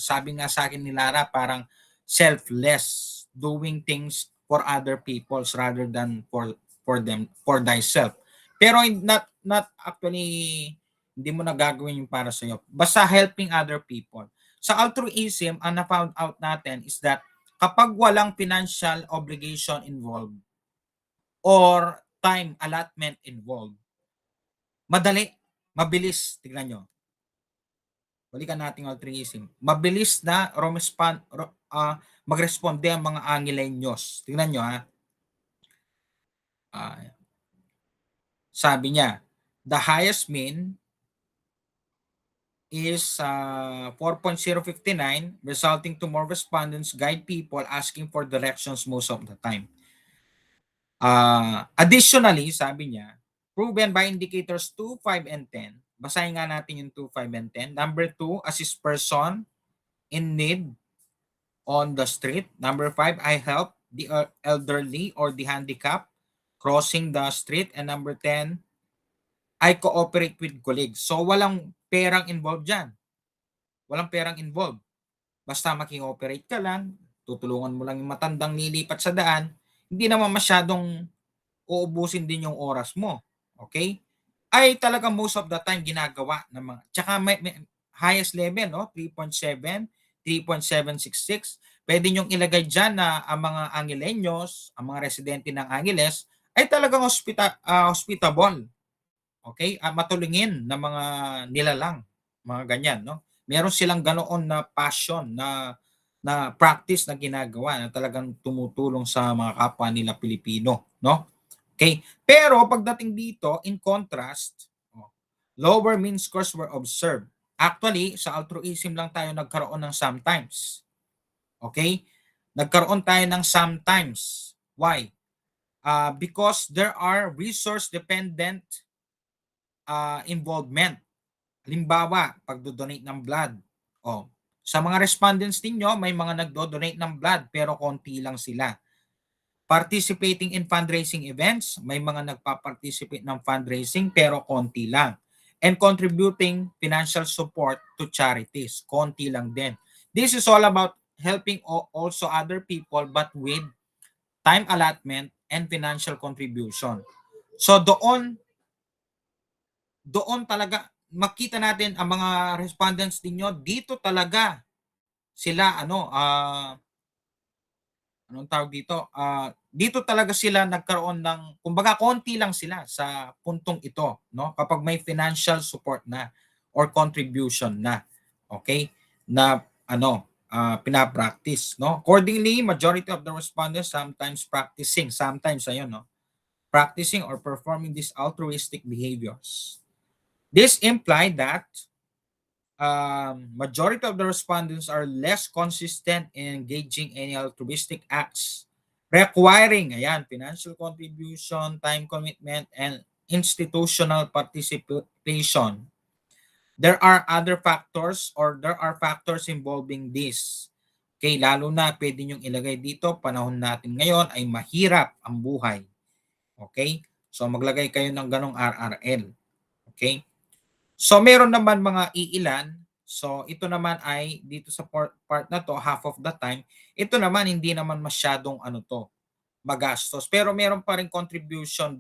sabi nga sa akin ni Lara, parang selfless, doing things for other peoples rather than for them, for thyself. Pero not actually, hindi mo na gagawin yung para sa iyo. Basta helping other people. Sa altruism, ang na-found out natin is that kapag walang financial obligation involved or time allotment involved, madali, mabilis, tignan nyo. Balikan natin altruism. Mabilis na magresponde ang mga Angileños. Tingnan nyo ha. Sabi niya, the highest mean is 4.059, resulting to more respondents guide people asking for directions most of the time. Additionally, sabi niya, proven by indicators 2, 5, and 10. Basahin nga natin yung 2, 5, and 10. Number 2, assist person in need on the street. Number 5, I help the elderly or the handicapped crossing the street. And number 10, I cooperate with colleagues. So walang perang involved dyan. Walang perang involved. Basta makikooperate ka lang, tutulungan mo lang yung matandang nilipat sa daan, hindi naman masyadong uubusin din yung oras mo. Okay? Ay talaga most of the time ginagawa ng mga, tsaka may highest level, no? 3.7, 3.766. Pwede nyong ilagay dyan na ang mga Angileños, ang mga residente ng Angeles, ay talagang hospitable. Okay? Matulungin na mga nilalang, mga ganyan, no? Meron silang ganoon na passion na practice na ginagawa na talagang tumutulong sa mga kapwa nila Pilipino, no? Okay? Pero pagdating dito, in contrast, lower mean scores were observed. Actually, sa altruism lang tayo nagkaroon ng sometimes. Okay? Nagkaroon tayo ng sometimes. Why? Because there are resource-dependent involvement. Halimbawa, pagdodonate ng blood. O, sa mga respondents ninyo, may mga nagdo-donate ng blood pero konti lang sila. Participating in fundraising events, may mga nagpa-participate ng fundraising pero konti lang. And contributing financial support to charities, konti lang din. This is all about helping also other people but with time allotment and financial contribution. So doon talaga makita natin ang mga respondents ninyo dito talaga sila anong tawag dito? Dito talaga sila nagkaroon ng kumbaga konti lang sila sa puntong ito, no? Kapag may financial support na or contribution na, okay? Na pina-practice, no? Accordingly, majority of the respondents sometimes practicing, sometimes ayun, no? Practicing or performing these altruistic behaviors. This implied that majority of the respondents are less consistent in engaging any altruistic acts requiring financial contribution, time commitment, and institutional participation. There are other factors or there are factors involving this. Okay, lalo na pwede nyong ilagay dito, panahon natin ngayon ay mahirap ang buhay. Okay? So maglagay kayo ng ganong RRL. Okay? So meron naman mga iilan. So ito naman ay dito sa part na to, half of the time, ito naman hindi naman masyadong magastos. Pero meron pa rin contribution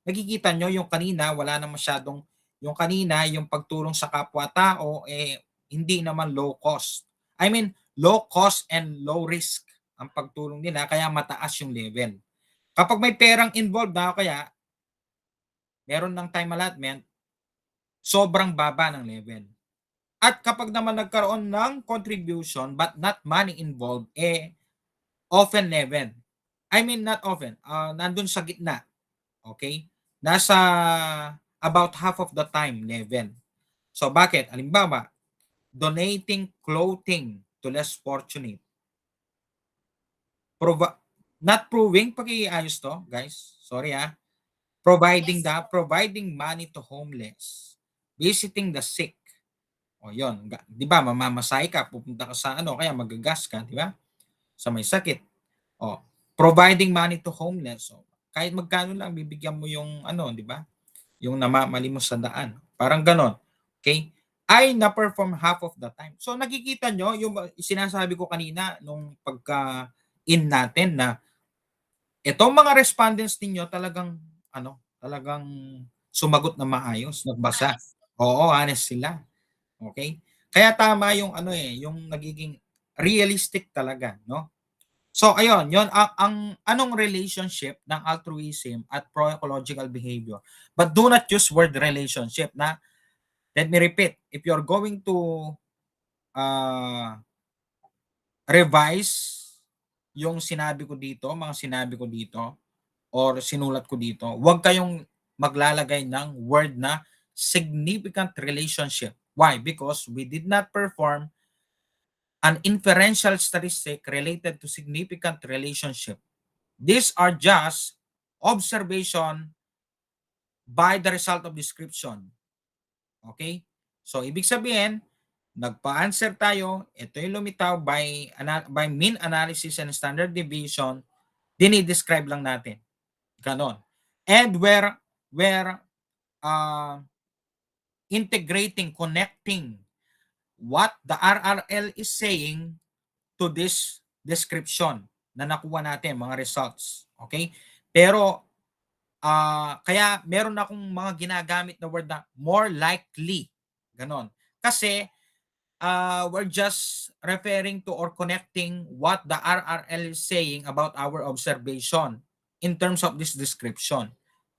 nakikita nyo yung kanina wala na masyadong yung kanina yung pagtulong sa kapwa-tao hindi naman low cost. I mean low cost and low risk ang pagtulong nila kaya mataas yung level. Kapag may perang involved na kaya meron ng time allotment, sobrang baba ng level. At kapag naman nagkaroon ng contribution but not money involved, often level. I mean not often, nandun sa gitna. Okay? Nasa about half of the time level. So bakit? Halimbawa, donating clothing to less fortunate. Not proving, pag-iayos to, guys. Sorry providing money to homeless, visiting the sick. O yon, 'di ba? Mamamasay ka, pupunta ka sa kaya magagas ka, 'di ba? Sa may sakit. O, providing money to homeless. So, kahit magkano lang bibigyan mo yung 'di ba? Yung namamali mo sa daan. Parang ganon. Okay? Ay na-perform half of the time. So nakikita nyo yung sinasabi ko kanina nung pagka-in natin na itong mga respondents ninyo talagang sumagot na maayos, nagbasa. Oo, honest sila. Okay? Kaya tama yung yung nagiging realistic talaga, no? So ayun, yon ang anong relationship ng altruism at pro-ecological behavior. But do not use word relationship na let me repeat, if you're going to revise yung mga sinabi ko dito or sinulat ko dito, huwag kayong maglalagay ng word na significant relationship. Why? Because we did not perform an inferential statistic related to significant relationship. These are just observation by the result of description. Okay? So, ibig sabihin, nagpa-answer tayo, ito yung lumitaw by mean analysis and standard deviation, dinidescribe lang natin. Ganon. And we're integrating, connecting what the RRL is saying to this description na nakuha natin, mga results. Okay? Pero, kaya meron akong mga ginagamit na word na more likely. Ganon. Kasi, we're just referring to or connecting what the RRL is saying about our observation in terms of this description.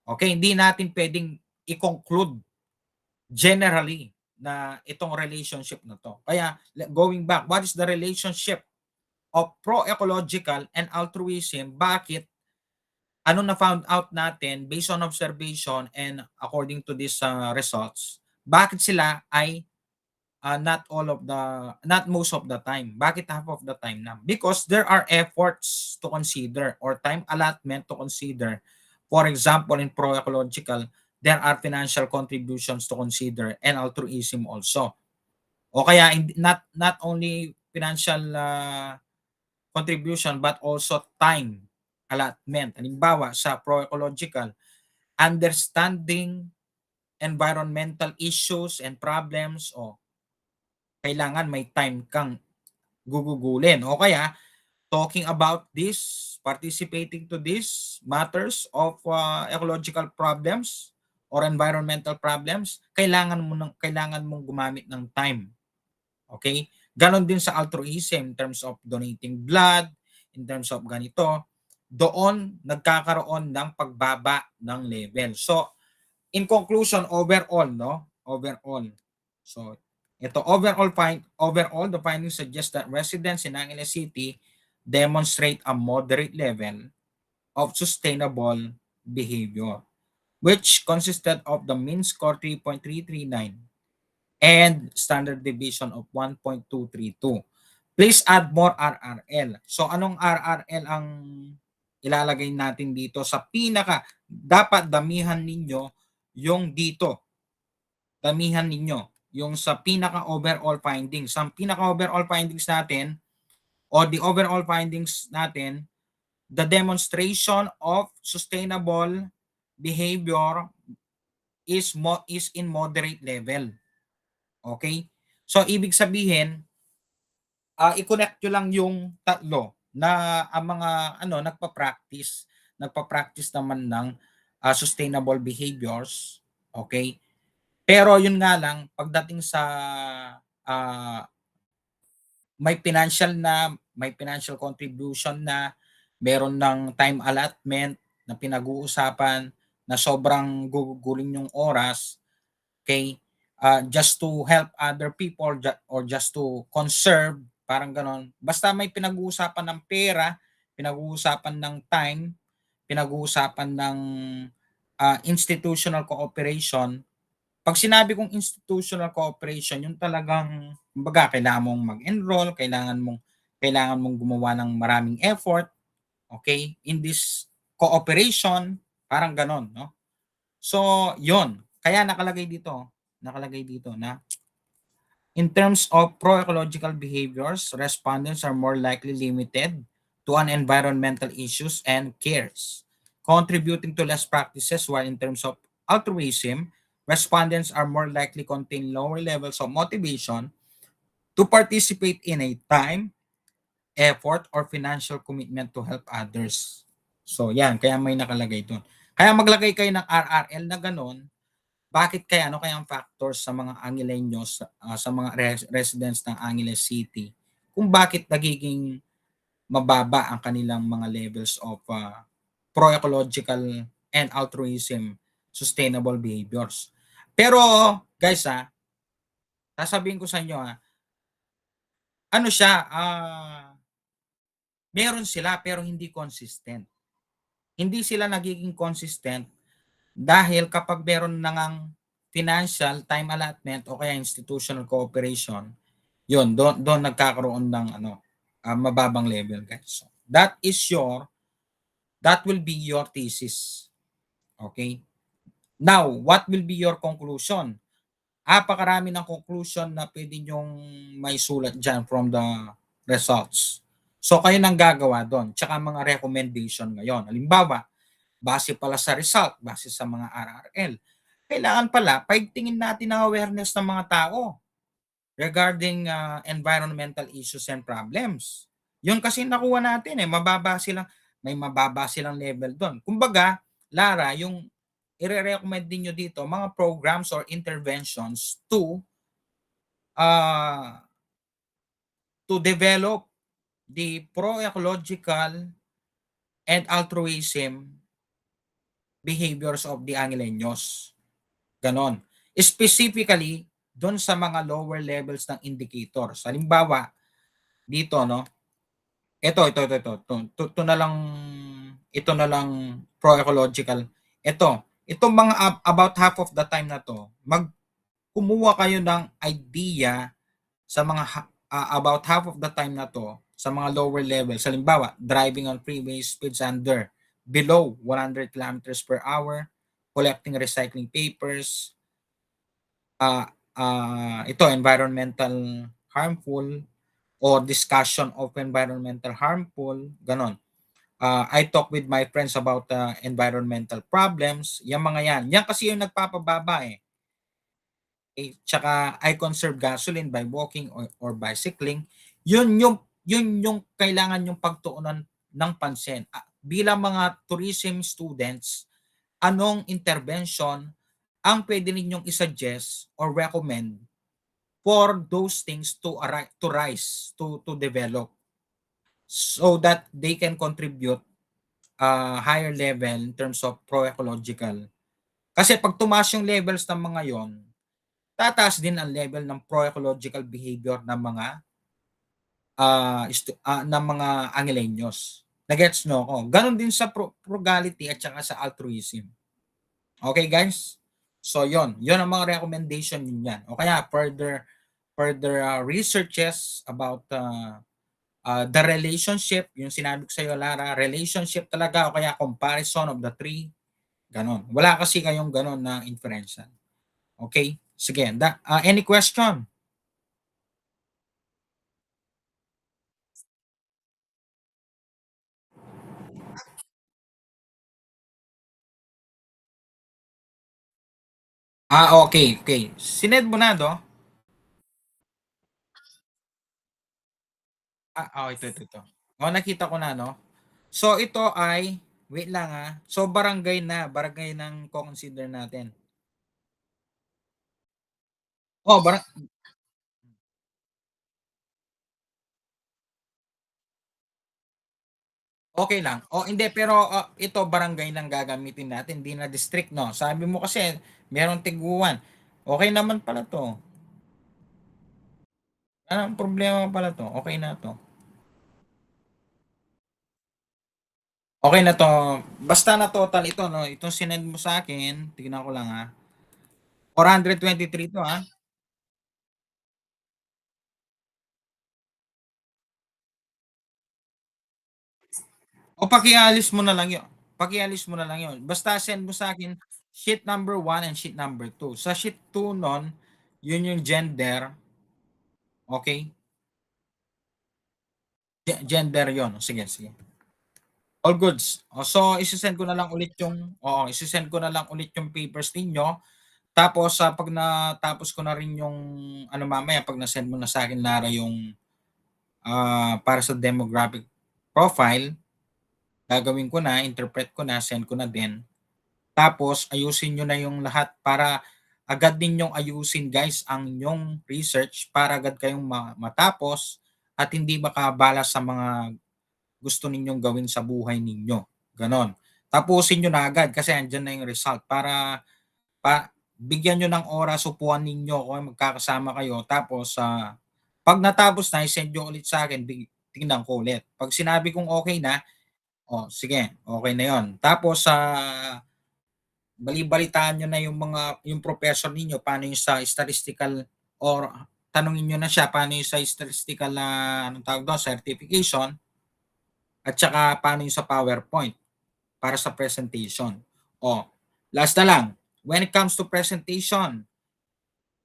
Okay? Hindi natin pwedeng i-conclude generally na itong relationship na 'to. Kaya going back, what is the relationship of pro-ecological and altruism? Bakit ano na found out natin based on observation and according to these results, bakit sila ay not most of the time. Bakit half of the time na? Because there are efforts to consider or time allotment to consider. For example, in pro-ecological, there are financial contributions to consider and altruism also. O kaya not only financial contribution but also time allotment. Halimbawa, sa pro-ecological, understanding environmental issues and problems o kailangan may time kang gugugulin o kaya talking about this, participating to these matters of ecological problems or environmental problems, kailangan mong gumamit ng time. Okay? Ganon din sa altruism in terms of donating blood, in terms of ganito, doon nagkakaroon ng pagbaba ng level. So, in conclusion, overall, no? Overall. So, overall, the findings suggest that residents in Angeles City demonstrate a moderate level of sustainable behavior, which consisted of the mean score 3.339 and standard deviation of 1.232. Please add more RRL. So, anong RRL ang ilalagay natin dito sa dapat damihan ninyo yung dito. Damihan ninyo yung sa pinaka-overall findings. Ang pinaka-overall findings natin o the overall findings natin, the demonstration of sustainable behavior is in moderate level. Okay? So, ibig sabihin, i-connect nyo lang yung tatlo na ang mga nagpa-practice naman ng sustainable behaviors. Okay? Pero yun nga lang, pagdating sa may financial contribution na, meron ng time allotment na pinag-uusapan na sobrang gugugulin yung oras, okay? Just to help other people or just to conserve, parang ganon. Basta may pinag-uusapan ng pera, pinag-uusapan ng time, pinag-uusapan ng institutional cooperation. Pag sinabi kong institutional cooperation, yung talagang kumbaga kailangan mong mag-enroll, kailangan mong gumawa ng maraming effort, okay? In this cooperation, parang ganon, no? So, 'yon. Kaya nakalagay dito na in terms of pro-ecological behaviors, respondents are more likely limited to an environmental issues and cares, contributing to less practices, while in terms of altruism, respondents are more likely contain lower levels of motivation to participate in a time, effort, or financial commitment to help others. So yan, kaya may nakalagay doon. Kaya maglagay kayo ng RRL na ganun. Bakit kaya? Ano kaya ang factors sa mga Angileños, sa mga residents ng Angeles City, kung bakit nagiging mababa ang kanilang mga levels of pro-ecological and altruism sustainable behaviors. Pero guys sasabihin ko sa inyo ano siya, meron sila pero hindi consistent. Hindi sila nagiging consistent dahil kapag meron na ngang financial time allotment o kaya institutional cooperation, yun, doon nagkakaroon ng mababang level, guys. So, that will be your thesis. Okay? Now, what will be your conclusion? Apakarami ng conclusion na pwede nyong may sulat dyan from the results. So, kayo nang gagawa doon. Tsaka mga recommendation ngayon. Halimbawa, base pala sa result, base sa mga RRL, kailangan pala paigtingin natin ang awareness ng mga tao regarding environmental issues and problems. Yun kasi nakuha natin may mababa silang level doon. Kumbaga, Lara, yung i-recommend din nyo dito, mga programs or interventions to develop the pro-ecological and altruism behaviors of the Angileños. Gano'n. Specifically, do'n sa mga lower levels ng indicators. Halimbawa, dito 'no, ito na lang, pro-ecological. Itong mga about half of the time na 'to, kumuha kayo ng idea sa mga about half of the time na 'to, sa mga lower levels. Halimbawa, driving on freeways, speeds under below 100 kilometers per hour, collecting recycling papers, ito environmental harmful o discussion of environmental harmful, gano'n. I talk with my friends about environmental problems, yang mga yan. Yan kasi yung nagpapababa eh. Tsaka I conserve gasoline by walking or bicycling. Yun yung kailangan yung pagtuunan ng pansin. Bilang mga tourism students, anong intervention ang pwede ninyong i-suggest or recommend for those things to rise, to develop, so that they can contribute higher level in terms of pro-ecological. Kasi 'pag tumaas yung levels ng mga yon, tataas din ang level ng pro-ecological behavior ng mga, ng mga Angelenyos. Na-gets niyo ako? Gano'n din sa frugality at saka sa altruism. Okay guys? So yon ang mga recommendation niyan. O kaya further researches about the relationship, yung sinabi ko sa'yo Lara, relationship talaga o kaya comparison of the three, gano'n. Wala kasi kayong gano'n na inferential. Okay? Sige, any question? Okay. Sinend mo na 'no? Ito. Nakita ko na 'no? So ito ay wait lang, so barangay ng ko-consider natin. Oh, okay lang. Hindi pero, ito barangay lang gagamitin natin, 'di na district 'no? Sabi mo kasi merong tiguan. Okay naman pala 'to. Ang problema pala 'to, okey na 'to. Okey na 'to, basta na total ito 'no, itong sinend mo sa'kin, tignan ko lang, 423 'to, o pakialis mo na lang 'yon, pakialis mo na lang 'yon. Basta send mo sa'kin sheet number 1 and sheet number 2. Sa sheet 2 nun, 'yun yung gender, okey? Gender 'yon, sige. All goods. So ise-send ko na lang ulit yung ise-send ko na lang ulit yung papers ninyo. Tapos, 'pag natapos ko na rin yung ano mamaya 'pag na-send mo na sa'kin Lara yung, para sa demographic profile, gagawin ko na, interpret ko na, send ko na din. Tapos ayusin niyo na yung lahat para agad ninyong ayusin guys ang inyong research para agad kayong matapos at hindi makabala sa mga gusto ninyong gawin sa buhay ninyo, gano'n. Tapusin niyo na agad kasi andiyan na yung result para bigyan niyo ng oras, upuan ninyo o magkakasama kayo tapos, 'pag natapos na i-send niyo ulit sa'kin tignan ko ulit. 'Pag sinabi kong okey na, sige okey na 'yun. Tapos, bali-balitaan niyo na yung professor ninyo paano yung sa statistical or tanungin niyo na siya paano yung sa statistical na anong tawag dun, certification at saka paano yung sa PowerPoint para sa presentation. Oh, last na lang, when it comes to presentation,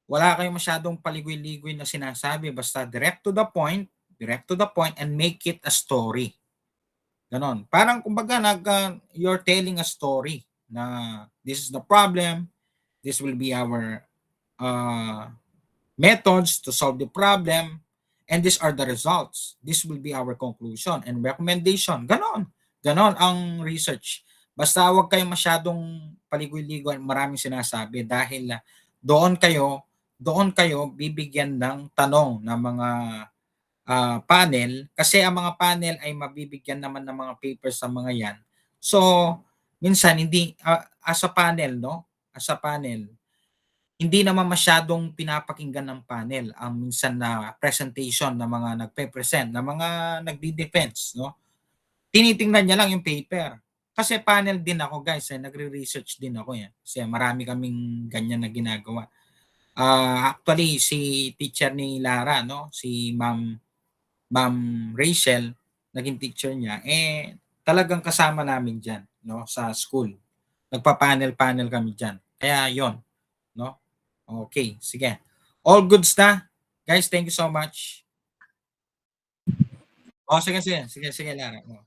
wala kayong masyadong paligoy-ligoy na sinasabi basta direct to the point and make it a story, gano'n. Parang kumbaga you're telling a story na this is the problem, this will be our, uh, methods to solve the problem, and these are the results. This will be our conclusion and recommendation, gano'n. Gano'n ang research. Basta huwag kayong masyadong paligoy-ligoy, maraming sinasabi dahil, doon kayo bibigyan ng tanong ng mga, panel kasi ang mga panel ay mabibigyan naman ng mga papers sa mga 'yan. So, minsan hindi, as a panel 'no, as a panel hindi naman masyadong pinapakinggan ng panel ang minsan na presentation ng mga nagpe-present, ng mga nagde-defense, 'no? Tinitingnan niya lang yung paper. Kasi panel din ako guys, nagre-research din ako, eh, kasi marami kaming ganyan na ginagawa. Actually si teacher ni Lara 'no, si Ma'am Rachel, naging teacher niya, eh, talagang kasama namin diyan 'no, sa school. Nagpa-panel-panel kami diyan. Kaya 'yon, 'no? Okay, sige. All goods na? Guys, thank you so much. Oh, sige, sige. Sige, sige Lara, oh.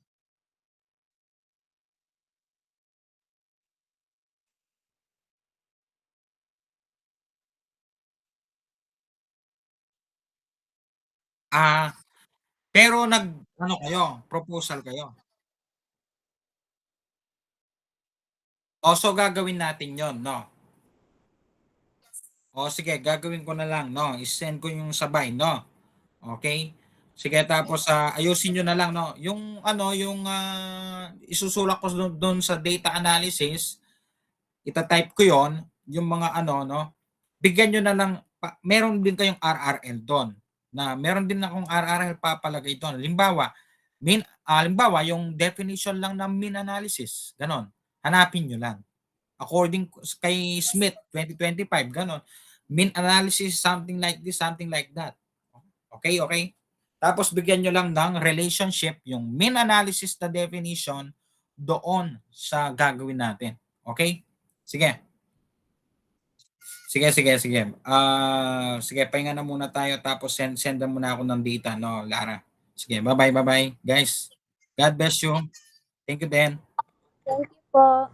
Ah, pero nag-ano kayo, proposal kayo? Oh, so gagawin natin 'yon 'no? Oh, sige gagawin ko na lang 'no, i-send ko yung sabay 'no? Okay. Sige tapos, ayusin niyo na lang 'no, yung ano, yung, isusulat ko dun sa data analysis, ita-type ko yon yung mga ano 'no, bigyan niyo na lang meron din kayong RRL dun, na meron din akong RRL papalagay dun. Halimbawa yung definition lang ng mean analysis, gano'n. Hanapin niyo lang. According kay Smith 2025 gano'n. Mean analysis, something like this, something like that. Okay, okay. Tapos bigyan niyo lang ng relationship yung mean analysis na definition doon sa gagawin natin. Okay? Sige. Sige, sige, sige. Sige pahinga na muna tayo tapos sendan mo na ako ng data 'no, Lara. Sige, bye-bye, bye-bye, guys. God bless you. Thank you din. Thank you po.